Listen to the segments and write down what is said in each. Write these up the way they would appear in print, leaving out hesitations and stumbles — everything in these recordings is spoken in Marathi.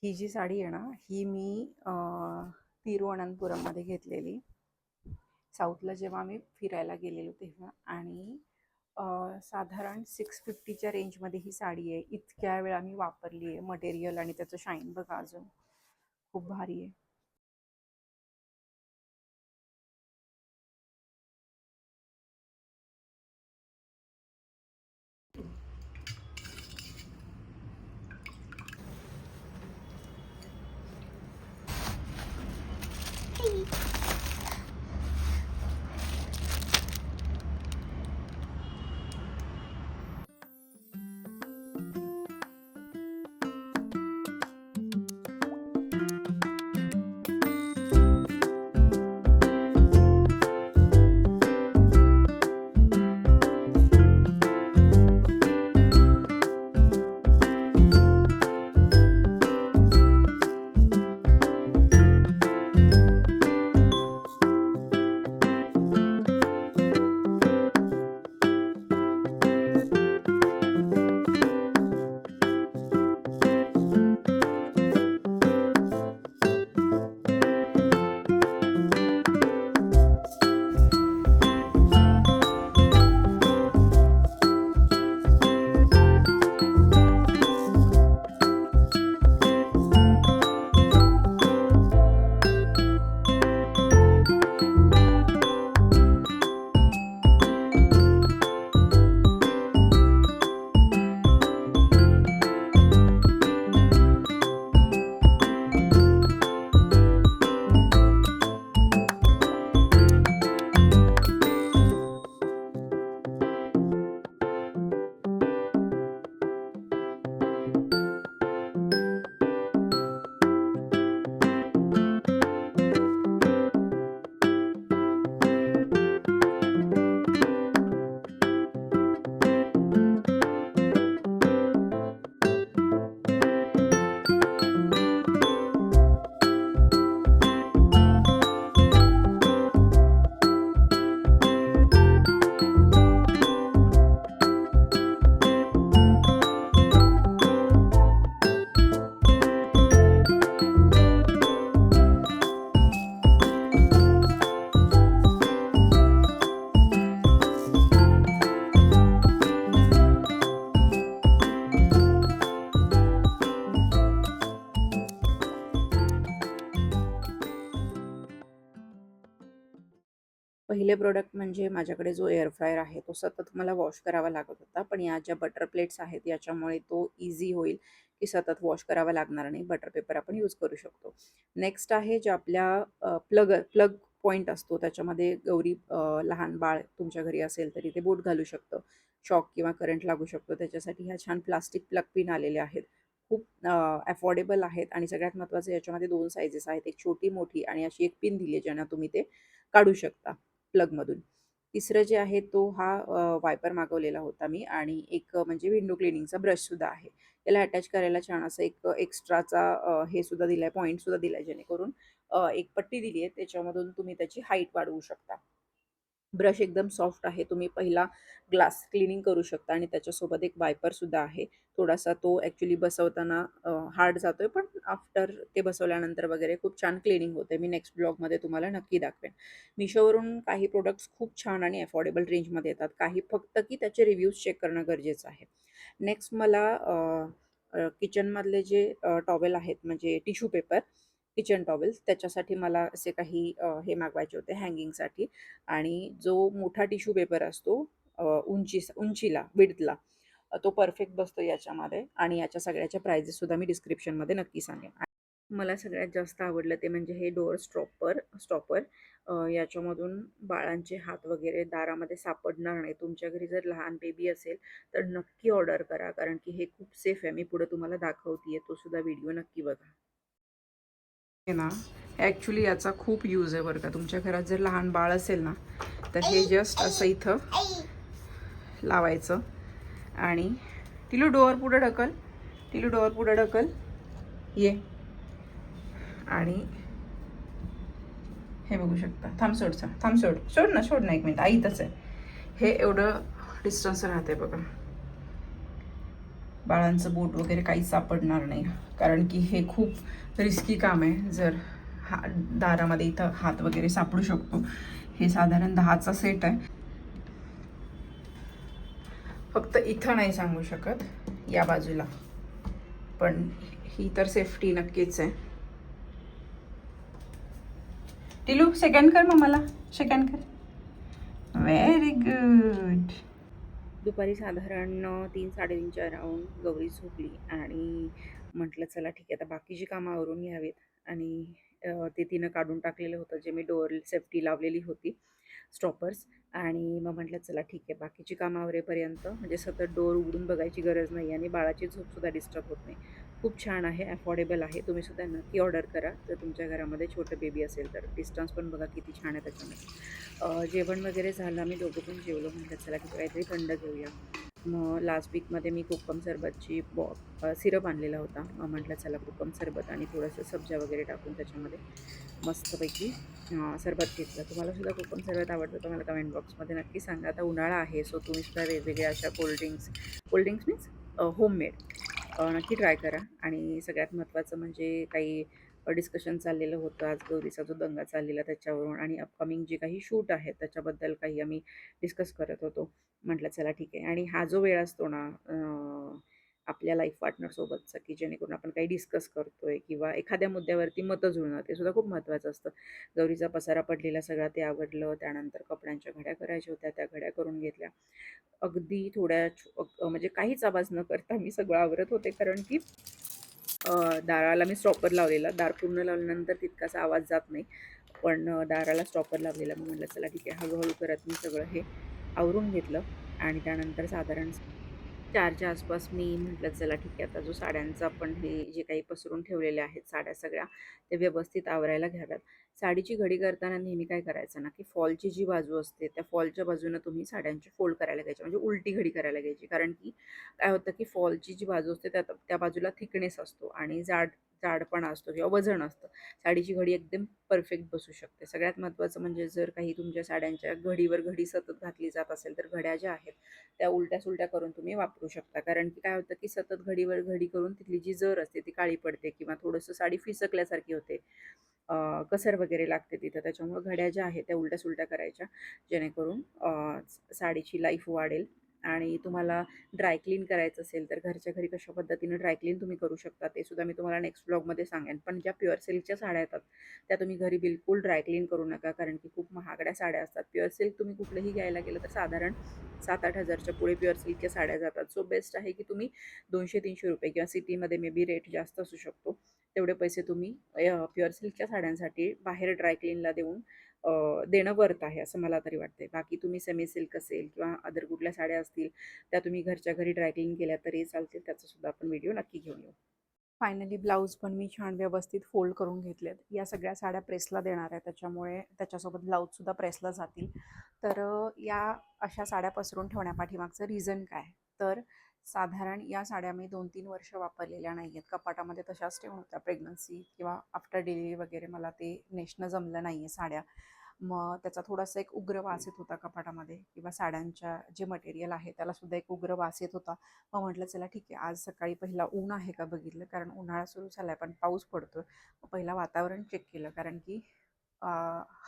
ही जी साडी आहे ना, ही मी तिरुवनंतपुरममध्ये घेतलेली. साऊथला जेव्हा आम्ही फिरायला गेलेलो तेव्हा. आणि साधारण 650च्या रेंजमध्ये ही साडी आहे. इतक्या वेळा मी वापरली आहे. मटेरियल आणि त्याचं शाईन बघा, अजून खूप भारी आहे. पहिले प्रोडक्ट म्हणजे माझ्याकडे जो एअर फ्रायर आहे तो सतत मला वॉश करावा लागत होता. पण या ज्या बटर प्लेट्स आहेत याच्यामुळे तो इझी होईल, की सतत वॉश करावा लागणार नाही. बटर पेपर आपण यूज करू शकतो. नेक्स्ट आहे जे आपल्या प्लग पॉईंट असतो त्याच्यामध्ये गौरी, लहान बाळ तुमच्या घरी असेल तरी ते बोट घालू शकतं. शॉक किंवा करंट लागू शकतो त्याच्यासाठी ह्या छान प्लास्टिक प्लग पिन आलेले आहेत. खूप अफोर्डेबल आहेत आणि सगळ्यात महत्त्वाचं याच्यामध्ये 2 साइजेस आहेत. एक छोटी मोठी आणि अशी एक पिन दिली आहे ज्यानं तुम्ही ते काढू शकता प्लगमधून. तिसरं जे आहे तो हा वायपर मागवलेला होता मी. आणि एक म्हणजे विंडो क्लिनिंगचा ब्रशसुद्धा आहे. त्याला अटॅच करायला छान असं एक एक्स्ट्राचा हे सुद्धा दिला आहे, पॉईंटसुद्धा दिला आहे, जेणेकरून एक पट्टी दिली आहे त्याच्यामधून तुम्ही त्याची हाईट वाढवू शकता. ब्रश एकदम सॉफ्ट आहे. तुम्ही पहिला ग्लास क्लिनिंग करू शकता आणि त्याच्यासोबत एक वायपरसुद्धा आहे. थोडासा तो ॲक्च्युली बसवताना हार्ड जातोय, पण आफ्टर ते बसवल्यानंतर वगैरे खूप छान क्लिनिंग होते. मी नेक्स्ट ब्लॉगमध्ये तुम्हाला नक्की दाखवेन. Meeshoवरून काही प्रोडक्ट्स खूप छान आणि अफोर्डेबल रेंजमध्ये येतात. काही फक्त की त्याचे रिव्ह्यूज चेक करणं गरजेचं आहे. नेक्स्ट मला किचनमधले जे टॉवेल आहेत म्हणजे टिश्यू पेपर, किचन टॉवेल्स त्याच्यासाठी मला असे काही हे मागवायचे होते हँगिंगसाठी. आणि जो मोठा टिश्यू पेपर असतो उंचीला, विड्थला, तो परफेक्ट बसतो याच्यामध्ये. आणि याच्या सगळ्याच्या प्राइजेससुद्धा मी डिस्क्रिप्शनमध्ये नक्की सांगेन. मला सगळ्यात जास्त आवडलं ते म्हणजे हे डोअर स्टॉपर. याच्यामधून बाळांचे हात वगैरे दारामध्ये सापडणार नाही. तुमच्या घरी जर लहान बेबी असेल तर नक्की ऑर्डर करा, कारण की हे खूप सेफ आहे. मी पुढे तुम्हाला दाखवते, तो सुद्धा व्हिडिओ नक्की बघा. हे ना, ॲक्च्युली याचा खूप यूज आहे बरं का. तुमच्या घरात जर लहान बाळ असेल ना तर हे जस्ट असं इथं लावायचं. आणि टिलू डोअर पुढे ढकल ये. आणि हे बघू शकता. सोड ना एक मिनिट, आई इथंच आहे. हे एवढं डिस्टन्स राहते बघा. बाळांचं बोट वगैरे काही सापडणार नाही. कारण की हे खूप रिस्की काम आहे. जर दारामध्ये इथं हात वगैरे सापडू शकतो. हे साधारण 10चा सेट आहे. फक्त इथं नाही सांगू शकत, या बाजूला, पण ही तर सेफ्टी नक्कीच आहे. टिलू सेकंड कर मम्माला, सेकंड कर. Very good. दुपारी साधारण 3-3:30च्या अराउंड गौरी झोपली आणि म्हटलं चला ठीक आहे, आता बाकीची कामं आवरून घ्यावीत. आणि ते तिनं काढून टाकलेलं होतं जे मी डोअर सेफ्टी लावलेली होती, स्टॉपर्स. आणि मग म्हटलं चला ठीक आहे, बाकीची कामं आवरेपर्यंत म्हणजे सतत डोअर उघडून बघायची गरज नाही आणि बाळाची झोपसुद्धा डिस्टर्ब होत नाही. खूप छान आहे, अफोर्डेबल आहे. तुम्हीसुद्धा नक्की ऑर्डर करा जर तुमच्या घरामध्ये छोटं बेबी असेल तर. डिस्टन्स पण बघा किती छान आहे त्याच्यामध्ये. जेवण वगैरे झालं, आम्ही दोघं पण जेवलो. म्हटलं चला ठीक आहे, काहीतरी थंड घेऊया. मग लास्ट वीकमध्ये मी कोकम सरबतची सिरप आणलेला होता. मग म्हटलं चला कोकम सरबत आणि थोडंसं सब्जा वगैरे टाकून त्याच्यामध्ये मस्तपैकी सरबत घेतलं. तुम्हाला सुद्धा कोकम सरबत आवडतं तर मला कमेंट बॉक्समध्ये नक्की सांगा. आता उन्हाळा आहे, सो तुम्ही सुद्धा वेगवेगळ्या अशा कोल्ड्रिंक्स मीन्स होममेड नक्की ट्राय करा. आणि सगळ्यात महत्त्वाचं म्हणजे काही डिस्कशन चाललेलं होतं आज गौरीचा जो दंगा चाललेला त्याच्यावरून, आणि अपकमिंग जे काही शूट आहेत त्याच्याबद्दल काही आम्ही डिस्कस करत होतो. म्हटलं चला ठीक आहे. आणि हा जो वेळ असतो ना आपल्या लाईफ पार्टनरसोबतचा, की जेणेकरून आपण काही डिस्कस करतोय किंवा एखाद्या मुद्द्यावरती मतं जुळणं, ते सुद्धा खूप महत्त्वाचं असतं. गौरीचा पसारा पडलेला सगळा ते आवडलं. त्यानंतर कपड्यांच्या घड्या करायच्या होत्या, त्या घड्या करून घेतल्या. अगदी म्हणजे काहीच आवाज न करता मी सगळं आवरत होते, कारण की दाराला मी स्टॉपर लावलेला. दार पूर्ण लावल्यानंतर तितकासा आवाज जात नाही. पण दाराला स्टॉपर लावलेला. मग म्हटलं चला ठीक आहे, हळू करत मी सगळं हे आवरून घेतलं. आणि त्यानंतर साधारण 4च्या आसपास मी म्हटलं चला ठीक आहे, आता जो साड्यांचा आपण हे जे काही पसरून ठेवलेले आहेत साड्या सगळ्या, ते व्यवस्थित आवरायला घ्याव्यात. साडीची घडी करताना नेहमी काय करायचं ना, की फॉलची जी बाजू असते त्या फॉलच्या बाजूनं तुम्ही साड्यांची फोल्ड करायला घ्यायची, म्हणजे उलटी घडी करायला घ्यायची. कारण की काय होतं, की फॉलची जी बाजू असते त्या त्या बाजूला थिकनेस असतो आणि जाडपणा असतो किंवा वजन असतं. साडीची घडी एकदम परफेक्ट बसू शकते. सगळ्यात महत्त्वाचं म्हणजे जर काही तुमच्या साड्यांच्या घडीवर घडी सतत घातली जात असेल तर घड्या ज्या आहेत त्या उलट्या-सुलट्या करून तुम्ही वापरू शकता. कारण की काय होतं, की सतत घडीवर घडी करून तिथली जी जर असते ती काळी पडते किंवा थोडंसं साडी फिसकल्यासारखी होते. कसर वगैरे लागते तिथं. त्याच्यामुळं घड्या ज्या आहेत त्या उलट्या-सुलट्या करायच्या, जेणेकरून साडीची लाईफ वाढेल. आणि तुम्हाला ड्राय क्लीन करायचं असेल तर घरच्या घरी कशा पद्धतीने ड्राय क्लीन तुम्ही करू शकता ते सुद्धा मी तुम्हाला नेक्स्ट व्लॉगमध्ये सांगेन. पण ज्या प्युअर सिल्कच्या साड्या येतात त्या तुम्ही घरी बिलकुल ड्राय क्लीन करू नका, कारण की खूप महागड्या साड्या असतात. प्युअर सिल्क तुम्ही कुठलंही घ्यायला गेलं तर साधारण 7-8 हजारच्या पुढे प्युअर सिल्कच्या साड्या जातात. सो बेस्ट आहे की तुम्ही ₹200-300 किंवा सिटीमध्ये मे बी रेट जास्त असू शकतो, तेवढे पैसे तुम्ही प्युअर सिल्कच्या साड्यांसाठी बाहेर ड्राय क्लीनला देणं वर्थ आहे असं मला तरी वाटते. बाकी तुम्ही सेमी सिल्क असेल किंवा अदर कुठल्या साड्या असतील त्या तुम्ही घरच्या घरी ड्राय क्लीन केल्या तरी चालतील. त्याचा सुद्धा आपण व्हिडिओ नक्की घेऊन येऊ. फायनली ब्लाऊज पण मी छान व्यवस्थित फोल्ड करून घेतलेत. या सगळ्या साड्या प्रेसला देणार आहे, त्याच्यामुळे त्याच्यासोबत ब्लाऊजसुद्धा प्रेसला जातील. तर या अशा साड्या पसरून ठेवण्यापाठीमागचं रिझन काय? तर साधारण या साड्या मी 2-3 वर्ष वापरलेल्या नाही आहेत. कपाटामध्ये तशाच ठेवून होत्या. प्रेग्नन्सी किंवा आफ्टर डिलिव्हरी वगैरे मला ते नेसणं जमलं नाही आहे साड्या. मग त्याचा थोडासा एक उग्र वास येत होता कपाटामध्ये, किंवा साड्यांच्या जे मटेरियल आहे त्यालासुद्धा एक उग्र वास येत होता. मग म्हटलं चला ठीक आहे, आज सकाळी पहिला ऊन आहे का बघितलं, कारण उन्हाळा सुरू झाला आहे पण पाऊस पडतो. मग पहिला वातावरण चेक केलं, कारण की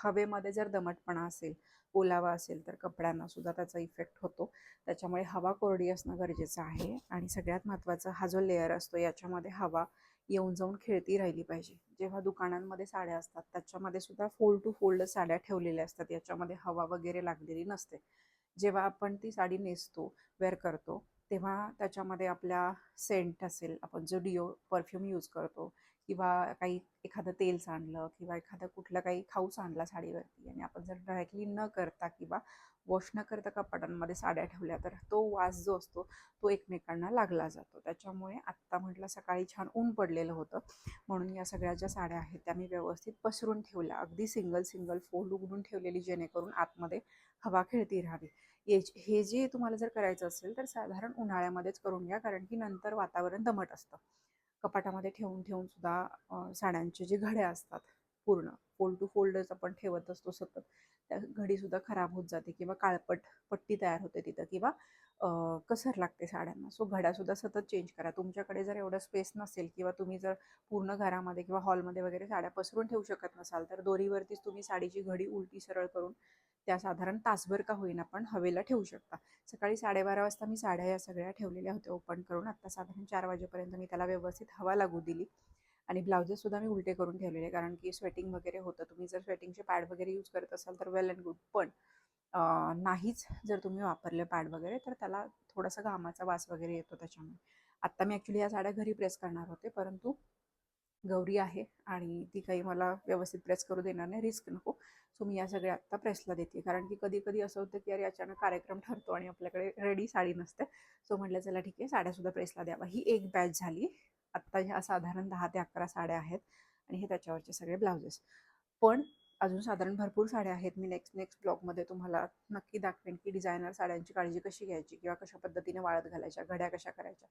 हवेमध्ये जर दमटपणा असेल, ओलावा असेल तर कपड्यांना सुद्धा त्याचा इफेक्ट होतो. त्याच्यामुळे हवा कोरडी असणं गरजेचं आहे. आणि सगळ्यात महत्त्वाचं, हा जो लेअर असतो याच्यामध्ये हवा येऊन जाऊन खेळती राहिली पाहिजे. जेव्हा दुकानांमध्ये साड्या असतात त्याच्यामध्ये सुद्धा फोल्ड टू फोल्ड साड्या ठेवलेल्या असतात, याच्यामध्ये हवा वगैरे लागलेली नसते. जेव्हा आपण ती साडी नेसतो, वेअर करतो, तेव्हा त्याच्यामध्ये आपल्या सेंट असेल, आपण जो परफ्यूम यूज करतो, किंवा काही एखादं तेल सांडलं किंवा एखादं कुठलं काही खाऊच आणला साडीवरती आणि आपण जर ड्राय क्लीन न करता किंवा वॉश न करता कपाटांमध्ये साड्या ठेवल्या तर तो वास जो असतो तो एकमेकांना लागला जातो. त्याच्यामुळे आत्ता म्हटलं सकाळी छान ऊन पडलेलं होतं, म्हणून या सगळ्या ज्या साड्या आहेत त्या मी व्यवस्थित पसरून ठेवल्या, अगदी सिंगल सिंगल फोल्ड उघडून ठेवलेली, जेणेकरून आतमध्ये हवा खेळती राहावी. हे जे तुम्हाला जर करायचं असेल तर साधारण उन्हाळ्यामध्येच करून घ्या, कारण की नंतर वातावरण दमट असतं. कपाटामध्ये ठेवून ठेवून सुद्धा साड्यांचे जे घड्या असतात पूर्ण फोल्ड टू फोल्डच आपण ठेवत असतो सतत, त्या घडीसुद्धा खराब होत जाते किंवा काळपट पट्टी तयार होते तिथं, किंवा कसर लागते साड्यांना. सो घड्यासुद्धा सतत चेंज करा. तुमच्याकडे जर एवढं स्पेस नसेल किंवा तुम्ही जर पूर्ण घरामध्ये किंवा हॉलमध्ये वगैरे साड्या पसरून ठेवू शकत नसाल, तर दोरीवरतीच तुम्ही साडीची घडी उलटी सरळ करून त्या साधारण तासभर का होईना पण हवेला ठेवू शकता. सकाळी 12:30 वाजता मी साड्या या सगळ्या ठेवलेल्या होत्या ओपन करून. आत्ता साधारण 4 वाजेपर्यंत मी त्याला व्यवस्थित हवा लागू दिली. आणि ब्लाउजेससुद्धा मी उलटे करून ठेवलेले, कारण की स्वेटिंग वगैरे होतं. तुम्ही जर स्वेटिंगचे पॅड वगैरे यूज करत असाल तर वेल अँड गुड, पण नाहीच जर तुम्ही वापरले पॅड वगैरे तर त्याला थोडासा घामाचा वास वगैरे येतो त्याच्यामुळे. आत्ता मी ॲक्च्युली या साड्या घरी प्रेस करणार होते, परंतु गौरी आहे आणि ती काही मला व्यवस्थित प्रेस करू देणार नाही, रिस्क नको. सो मी या सगळ्या आत्ता प्रेसला देते, कारण की कधी कधी असं होतं की अरे अचानक कार्यक्रम ठरतो आणि आपल्याकडे रेडी साडी नसते. सो म्हटलं चला ठीक आहे, साड्यासुद्धा प्रेसला द्यावा. ही एक बॅच झाली. आत्ता ह्या साधारण 10 ते 11 साड्या आहेत आणि हे त्याच्यावरचे सगळे ब्लाउजेस. पण अजून साधारण भरपूर साड्या आहेत. मी नेक्स्ट ब्लॉगमध्ये तुम्हाला नक्की दाखवेन की डिझायनर साड्यांची काळजी कशी घ्यायची किंवा कशा पद्धतीने वाळत घालायच्या, घड्या कशा करायच्या.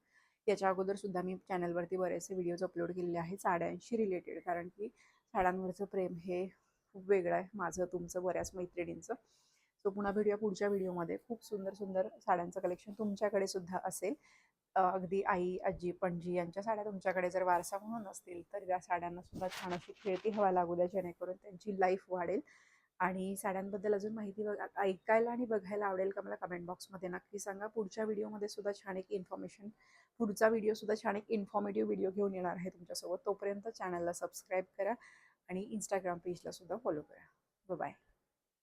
याच्या अगोदरसुद्धा मी चॅनलवरती बरेचसे व्हिडिओज अपलोड केलेले आहेत साड्यांशी रिलेटेड, कारण की साड्यांवरचं प्रेम हे खूप वेगळं आहे माझं, तुमचं, बऱ्याच मैत्रिणींचं. सो पुन्हा भेटूया पुढच्या व्हिडिओमध्ये. खूप सुंदर सुंदर साड्यांचं कलेक्शन तुमच्याकडे सुद्धा असेल. अगदी आई, आजी, पणजी यांच्या साड्या तुमच्याकडे जर वारसा म्हणून असतील तर त्या साड्यांना सुद्धा छान अशी खेळती हवा लागू द्या, जेणेकरून त्यांची लाईफ वाढेल. आणि साड्यांबद्दल अजून माहिती ऐकायला आणि बघायला आवडेल का, मला कमेंट बॉक्समध्ये नक्की सांगा. पुढच्या व्हिडिओमध्ये सुद्धा छान एक इन्फॉर्मेशन, पुढचा व्हिडिओ सुद्धा छान एक इन्फॉर्मेटिव्ह व्हिडिओ घेऊन येणार आहे तुमच्यासोबत. तोपर्यंत चॅनलला सबस्क्राईब करा आणि इंस्टाग्राम पेजला सुद्धा फॉलो करा. बाय.